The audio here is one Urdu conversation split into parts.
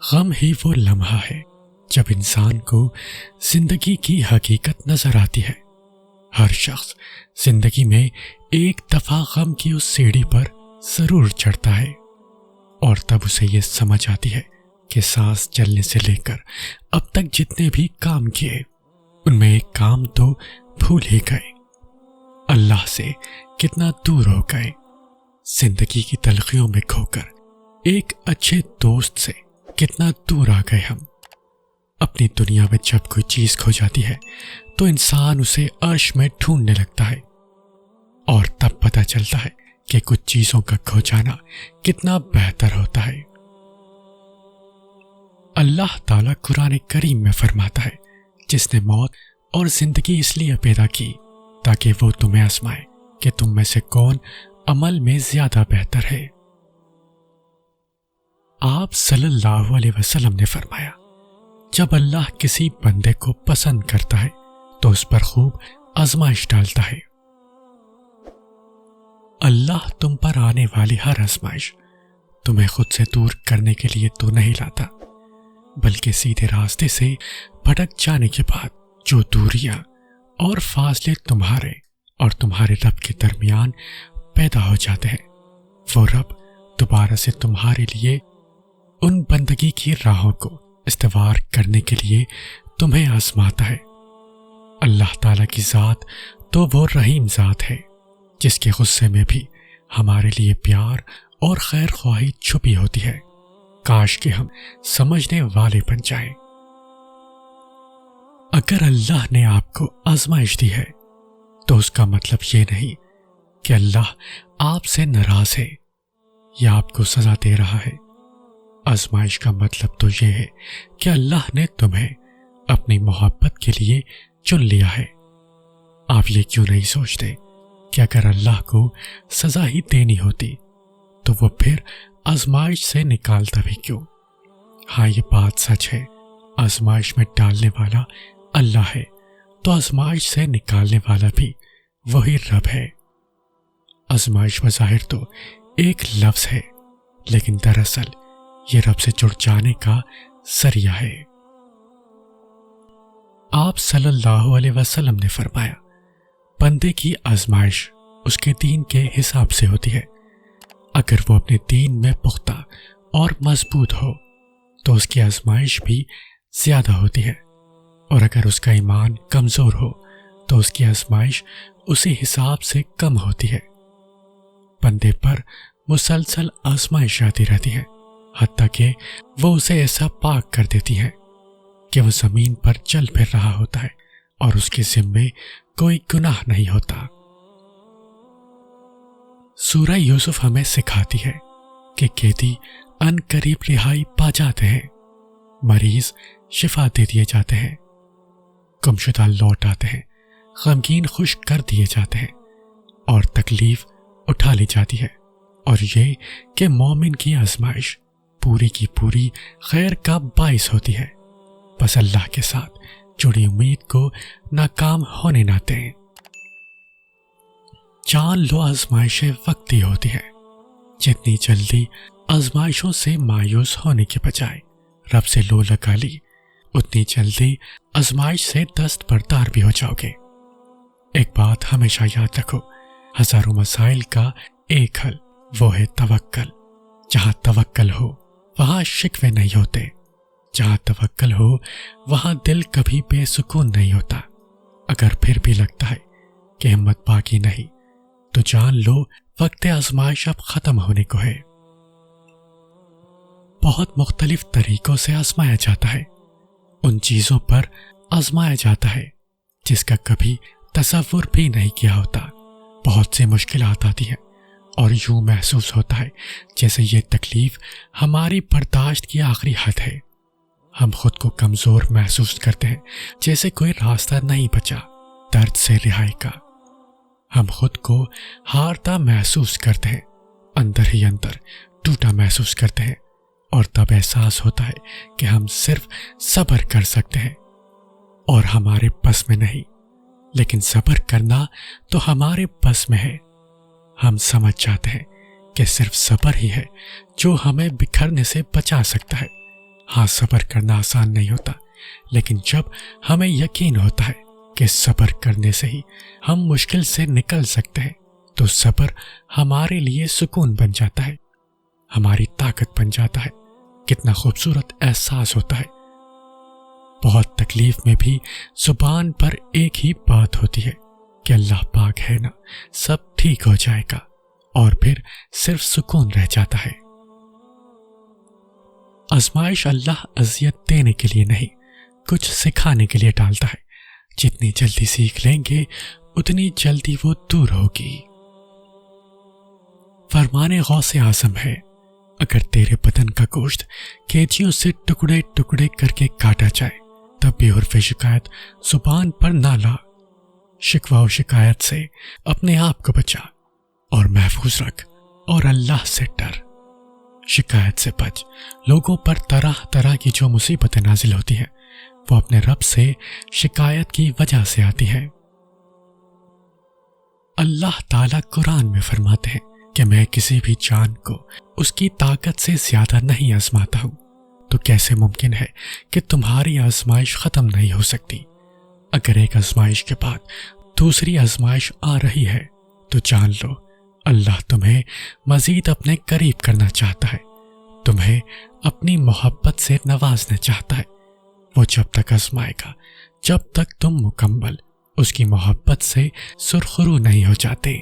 غم ہی وہ لمحہ ہے جب انسان کو زندگی کی حقیقت نظر آتی ہے۔ ہر شخص زندگی میں ایک دفعہ غم کی اس سیڑھی پر ضرور چڑھتا ہے، اور تب اسے یہ سمجھ آتی ہے کہ سانس چلنے سے لے کر اب تک جتنے بھی کام کیے ان میں ایک کام تو بھول ہی گئے، اللہ سے کتنا دور ہو گئے، زندگی کی تلخیوں میں کھو کر ایک اچھے دوست سے کتنا دور آ گئے ہم۔ اپنی دنیا میں جب کوئی چیز کھو جاتی ہے تو انسان اسے عرش میں ڈھونڈنے لگتا ہے، اور تب پتہ چلتا ہے کہ کچھ چیزوں کا کھو جانا کتنا بہتر ہوتا ہے۔ اللہ تعالیٰ قرآن کریم میں فرماتا ہے، جس نے موت اور زندگی اس لیے پیدا کی تاکہ وہ تمہیں آزمائے کہ تم میں سے کون عمل میں زیادہ بہتر ہے۔ آپ صلی اللہ علیہ وسلم نے فرمایا، جب اللہ کسی بندے کو پسند کرتا ہے تو اس پر خوب آزمائش ڈالتا ہے۔ اللہ تم پر آنے والی ہر آزمائش تمہیں خود سے دور کرنے کے لیے تو نہیں لاتا، بلکہ سیدھے راستے سے بھٹک جانے کے بعد جو دوریاں اور فاصلے تمہارے اور تمہارے رب کے درمیان پیدا ہو جاتے ہیں، وہ رب دوبارہ سے تمہارے لیے ان بندگی کی راہوں کو استوار کرنے کے لیے تمہیں آزماتا ہے۔ اللہ تعالیٰ کی ذات تو وہ رحیم ذات ہے جس کے غصے میں بھی ہمارے لیے پیار اور خیر خواہی چھپی ہوتی ہے، کاش کہ ہم سمجھنے والے بن جائیں۔ اگر اللہ نے آپ کو آزمائش دی ہے تو اس کا مطلب یہ نہیں کہ اللہ آپ سے ناراض ہے یا آپ کو سزا دے رہا ہے۔ آزمائش کا مطلب تو یہ ہے کہ اللہ نے تمہیں اپنی محبت کے لیے چن لیا ہے۔ آپ یہ کیوں نہیں سوچتے کہ اگر اللہ کو سزا ہی دینی ہوتی تو وہ پھر آزمائش سے نکالتا بھی کیوں؟ ہاں، یہ بات سچ ہے، آزمائش میں ڈالنے والا اللہ ہے تو آزمائش سے نکالنے والا بھی وہی رب ہے۔ آزمائش بظاہر تو ایک لفظ ہے، لیکن دراصل یہ رب سے جڑ جانے کا ذریعہ ہے۔ آپ صلی اللہ علیہ وسلم نے فرمایا، بندے کی آزمائش اس کے دین کے حساب سے ہوتی ہے۔ اگر وہ اپنے دین میں پختہ اور مضبوط ہو تو اس کی آزمائش بھی زیادہ ہوتی ہے، اور اگر اس کا ایمان کمزور ہو تو اس کی آزمائش اسی حساب سے کم ہوتی ہے۔ بندے پر مسلسل آزمائش آتی رہتی ہے، حتیٰ کہ وہ اسے ایسا پاک کر دیتی ہے کہ وہ زمین پر چل پھر رہا ہوتا ہے اور اس کے ذمے کوئی گناہ نہیں ہوتا۔ سورہ یوسف ہمیں سکھاتی ہے کہ قیدی ان قریب رہائی پا جاتے ہیں، مریض شفا دے دیے جاتے ہیں، گمشدہ لوٹ آتے ہیں، غمگین خوش کر دیے جاتے ہیں، اور تکلیف اٹھا لی جاتی ہے، اور یہ کہ مومن کی آزمائش پوری کی پوری خیر کا باعث ہوتی ہے۔ بس اللہ کے ساتھ جڑی امید کو ناکام ہونے نہ دیں۔ جان لو آزمائشیں وقتی ہوتی ہیں، جتنی جلدی آزمائشوں سے مایوس ہونے کے بجائے رب سے لو لگا لی، اتنی جلدی آزمائش سے دست بردار بھی ہو جاؤ گے۔ ایک بات ہمیشہ یاد رکھو، ہزاروں مسائل کا ایک حل وہ ہے توکل۔ جہاں توکل ہو وہاں شکوے نہیں ہوتے، جہاں توکل ہو وہاں دل کبھی بے سکون نہیں ہوتا۔ اگر پھر بھی لگتا ہے کہ ہمت باقی نہیں تو جان لو وقت آزمائش اب ختم ہونے کو ہے۔ بہت مختلف طریقوں سے آزمایا جاتا ہے، ان چیزوں پر آزمایا جاتا ہے جس کا کبھی تصور بھی نہیں کیا ہوتا۔ بہت سی مشکلات آتی ہیں اور یوں محسوس ہوتا ہے جیسے یہ تکلیف ہماری برداشت کی آخری حد ہے۔ ہم خود کو کمزور محسوس کرتے ہیں، جیسے کوئی راستہ نہیں بچا درد سے رہائی کا۔ ہم خود کو ہارتا محسوس کرتے ہیں، اندر ہی اندر ٹوٹا محسوس کرتے ہیں، اور تب احساس ہوتا ہے کہ ہم صرف صبر کر سکتے ہیں اور ہمارے بس میں نہیں، لیکن صبر کرنا تو ہمارے بس میں ہے۔ ہم سمجھ جاتے ہیں کہ صرف صبر ہی ہے جو ہمیں بکھرنے سے بچا سکتا ہے۔ ہاں، صبر کرنا آسان نہیں ہوتا، لیکن جب ہمیں یقین ہوتا ہے کہ صبر کرنے سے ہی ہم مشکل سے نکل سکتے ہیں تو صبر ہمارے لیے سکون بن جاتا ہے، ہماری طاقت بن جاتا ہے۔ کتنا خوبصورت احساس ہوتا ہے۔ بہت تکلیف میں بھی زبان پر ایک ہی بات ہوتی ہے کہ اللہ پاک ہے نا، سب ٹھیک ہو جائے گا، اور پھر صرف سکون رہ جاتا ہے۔ آزمائش اللہ اذیت دینے کے لیے نہیں، کچھ سکھانے کے لیے ڈالتا ہے۔ جتنی جلدی سیکھ لیں گے اتنی جلدی وہ دور ہوگی۔ فرمان غوث اعظم ہے، اگر تیرے بدن کا گوشت قینچیوں سے ٹکڑے ٹکڑے کر کے کاٹا جائے تب بھی حرف شکایت زبان پر نہ لا۔ شکوہ و شکایت سے اپنے آپ کو بچا اور محفوظ رکھ، اور اللہ سے ڈر۔ شکایت سے بچ۔ لوگوں پر طرح طرح کی جو مصیبتیں نازل ہوتی ہیں وہ اپنے رب سے شکایت کی وجہ سے آتی ہیں۔ اللہ تعالیٰ قرآن میں فرماتے ہیں کہ میں کسی بھی جان کو اس کی طاقت سے زیادہ نہیں آزماتا ہوں، تو کیسے ممکن ہے کہ تمہاری آزمائش ختم نہیں ہو سکتی؟ اگر ایک آزمائش کے بعد دوسری آزمائش آ رہی ہے تو جان لو اللہ تمہیں مزید اپنے قریب کرنا چاہتا ہے، تمہیں اپنی محبت سے نوازنا چاہتا ہے۔ وہ جب تک آزمائے گا جب تک تم مکمل اس کی محبت سے سرخرو نہیں ہو جاتے۔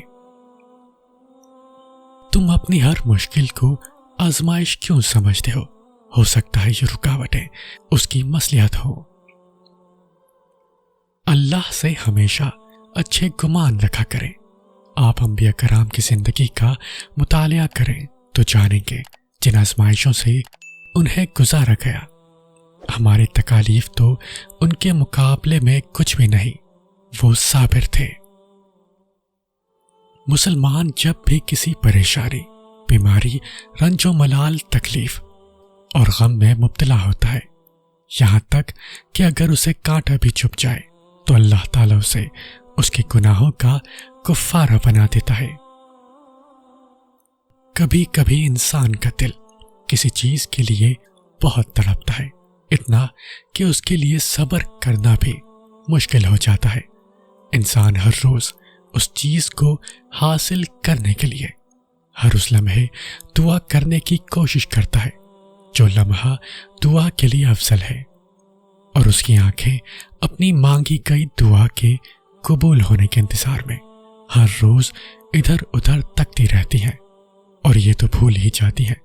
تم اپنی ہر مشکل کو آزمائش کیوں سمجھتے ہو سکتا ہے یہ رکاوٹیں اس کی مصلحت ہو۔ اللہ سے ہمیشہ اچھے گمان رکھا کریں۔ آپ انبیاء کرام کی زندگی کا مطالعہ کریں تو جانیں گے جن آزمائشوں سے انہیں گزارا گیا، ہماری تکالیف تو ان کے مقابلے میں کچھ بھی نہیں، وہ صابر تھے۔ مسلمان جب بھی کسی پریشانی، بیماری، رنج و ملال، تکلیف اور غم میں مبتلا ہوتا ہے، یہاں تک کہ اگر اسے کانٹا بھی چبھ جائے تو اللہ تعالیٰ اسے اس کے گناہوں کا کفارہ بنا دیتا ہے۔ کبھی کبھی انسان کا دل کسی چیز کے لیے بہت تڑپتا ہے، اتنا کہ اس کے لیے صبر کرنا بھی مشکل ہو جاتا ہے۔ انسان ہر روز اس چیز کو حاصل کرنے کے لیے ہر اس لمحے دعا کرنے کی کوشش کرتا ہے جو لمحہ دعا کے لیے افضل ہے، اور اس کی آنکھیں اپنی مانگی گئی دعا کے قبول ہونے کے انتظار میں ہر روز ادھر ادھر تکتی رہتی ہیں، اور یہ تو بھول ہی جاتی ہیں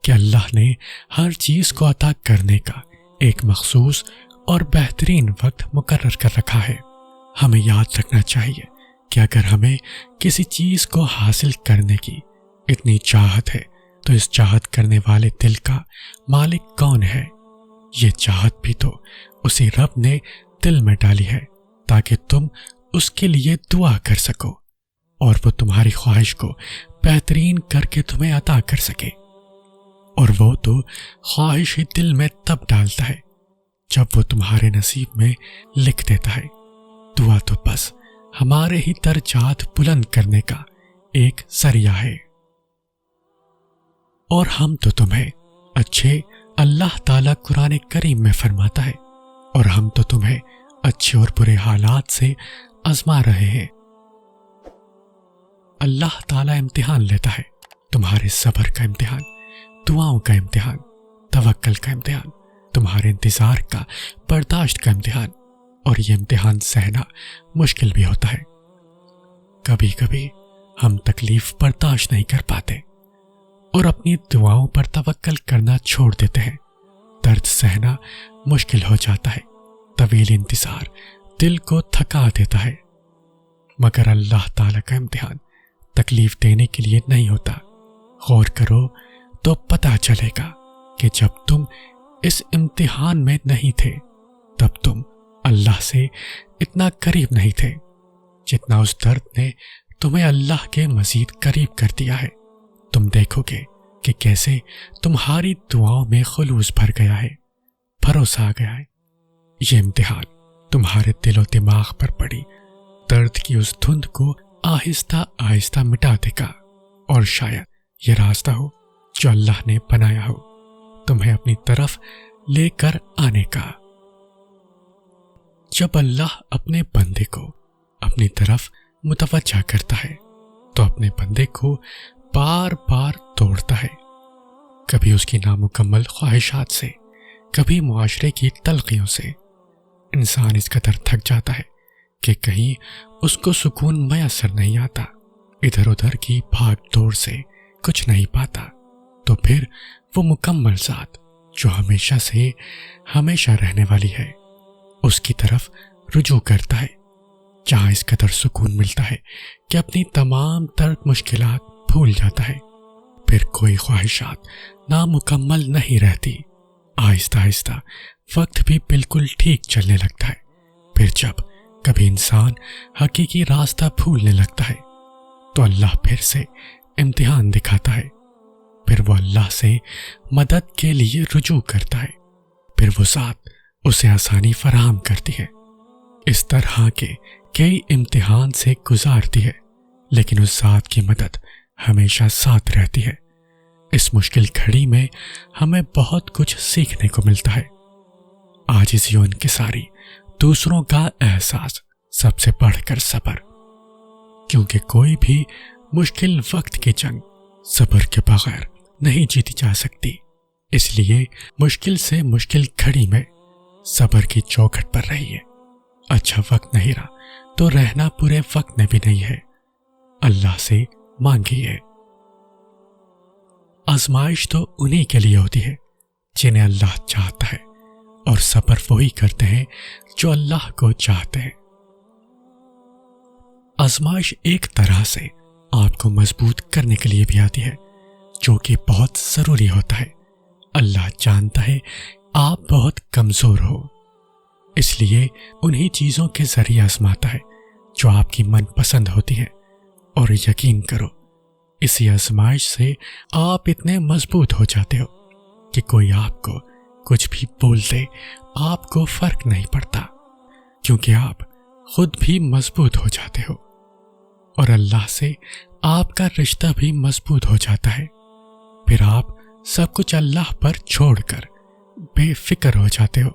کہ اللہ نے ہر چیز کو عطا کرنے کا ایک مخصوص اور بہترین وقت مقرر کر رکھا ہے۔ ہمیں یاد رکھنا چاہیے کہ اگر ہمیں کسی چیز کو حاصل کرنے کی اتنی چاہت ہے تو اس چاہت کرنے والے دل کا مالک کون ہے؟ یہ چاہت بھی تو اسی رب نے دل میں ڈالی ہے تاکہ تم اس کے لیے دعا کر سکو، اور وہ تمہاری خواہش کو بہترین کر کے تمہیں عطا کر سکے۔ اور وہ تو خواہش ہی دل میں تب ڈالتا ہے جب وہ تمہارے نصیب میں لکھ دیتا ہے۔ دعا تو بس ہمارے ہی درجات بلند کرنے کا ایک ذریعہ ہے، اور ہم تو تمہیں اچھے اللہ تعالیٰ قرآن کریم میں فرماتا ہے، اور ہم تو تمہیں اچھے اور برے حالات سے آزما رہے ہیں۔ اللہ تعالیٰ امتحان لیتا ہے، تمہارے صبر کا امتحان، دعاؤں کا امتحان، توکل کا امتحان، تمہارے انتظار کا، برداشت کا امتحان، اور یہ امتحان سہنا مشکل بھی ہوتا ہے۔ کبھی کبھی ہم تکلیف برداشت نہیں کر پاتے اور اپنی دعاؤں پر توکل کرنا چھوڑ دیتے ہیں۔ درد سہنا مشکل ہو جاتا ہے، طویل انتظار دل کو تھکا دیتا ہے، مگر اللہ تعالیٰ کا امتحان تکلیف دینے کے لیے نہیں ہوتا۔ غور کرو تو پتہ چلے گا کہ جب تم اس امتحان میں نہیں تھے تب تم اللہ سے اتنا قریب نہیں تھے جتنا اس درد نے تمہیں اللہ کے مزید قریب کر دیا ہے۔ تم دیکھو گے کہ کیسے تمہاری دعاؤں میں خلوص بھر گیا ہے، بھروسہ آ گیا ہے۔ یہ امتحان تمہارے دل و دماغ پر پڑی درد کی اس دھند کو آہستہ آہستہ مٹا دے گا، اور شاید یہ راستہ ہو جو اللہ نے بنایا ہو، تمہیں اپنی طرف لے کر آنے کا۔ جب اللہ اپنے بندے کو اپنی طرف متوجہ کرتا ہے تو اپنے بندے کو بار بار توڑتا ہے، کبھی اس کی نامکمل خواہشات سے، کبھی معاشرے کی تلخیوں سے۔ انسان اس قدر تھک جاتا ہے کہ کہیں اس کو سکون میسر نہیں آتا، ادھر ادھر کی بھاگ دوڑ سے کچھ نہیں پاتا، تو پھر وہ مکمل ذات جو ہمیشہ سے ہمیشہ رہنے والی ہے اس کی طرف رجوع کرتا ہے، جہاں اس قدر سکون ملتا ہے کہ اپنی تمام تر مشکلات بھول جاتا ہے۔ پھر کوئی خواہشات نامکمل نہیں رہتی۔ آہستہ آہستہ وقت بھی بالکل ٹھیک چلنے لگتا ہے۔ پھر جب کبھی انسان حقیقی راستہ بھولنے لگتا ہے تو اللہ پھر سے امتحان دکھاتا ہے، پھر وہ اللہ سے مدد کے لیے رجوع کرتا ہے، پھر وہ ذات اسے آسانی فراہم کرتی ہے۔ اس طرح کے کئی امتحان سے گزارتی ہے، لیکن اس ذات کی مدد ہمیشہ ساتھ رہتی ہے۔ اس مشکل گھڑی میں ہمیں بہت کچھ سیکھنے کو ملتا ہے۔ عاجزی و انکساری، دوسروں کا احساس، سب سے بڑھ کر صبر، کیونکہ کوئی بھی مشکل وقت کی جنگ صبر کے بغیر نہیں جیتی جا سکتی۔ اس لیے مشکل سے مشکل گھڑی میں صبر کی چوکھٹ پر رہیے۔ اچھا وقت نہیں رہا تو رہنا برے وقت میں بھی نہیں ہے، اللہ سے مانگیے۔ آزمائش تو انہی کے لیے ہوتی ہے جنہیں اللہ چاہتا ہے، اور صبر وہی کرتے ہیں جو اللہ کو چاہتے ہیں۔ آزمائش ایک طرح سے آپ کو مضبوط کرنے کے لیے بھی آتی ہے، جو کہ بہت ضروری ہوتا ہے۔ اللہ جانتا ہے آپ بہت کمزور ہو، اس لیے انہی چیزوں کے ذریعے آزماتا ہے جو آپ کی من پسند ہوتی ہیں، اور یقین کرو اسی آزمائش سے آپ اتنے مضبوط ہو جاتے ہو کہ کوئی آپ کو کچھ بھی بول دے آپ کو فرق نہیں پڑتا، کیونکہ آپ خود بھی مضبوط ہو جاتے ہو، اور اللہ سے آپ کا رشتہ بھی مضبوط ہو جاتا ہے۔ پھر آپ سب کچھ اللہ پر چھوڑ کر بے فکر ہو جاتے ہو۔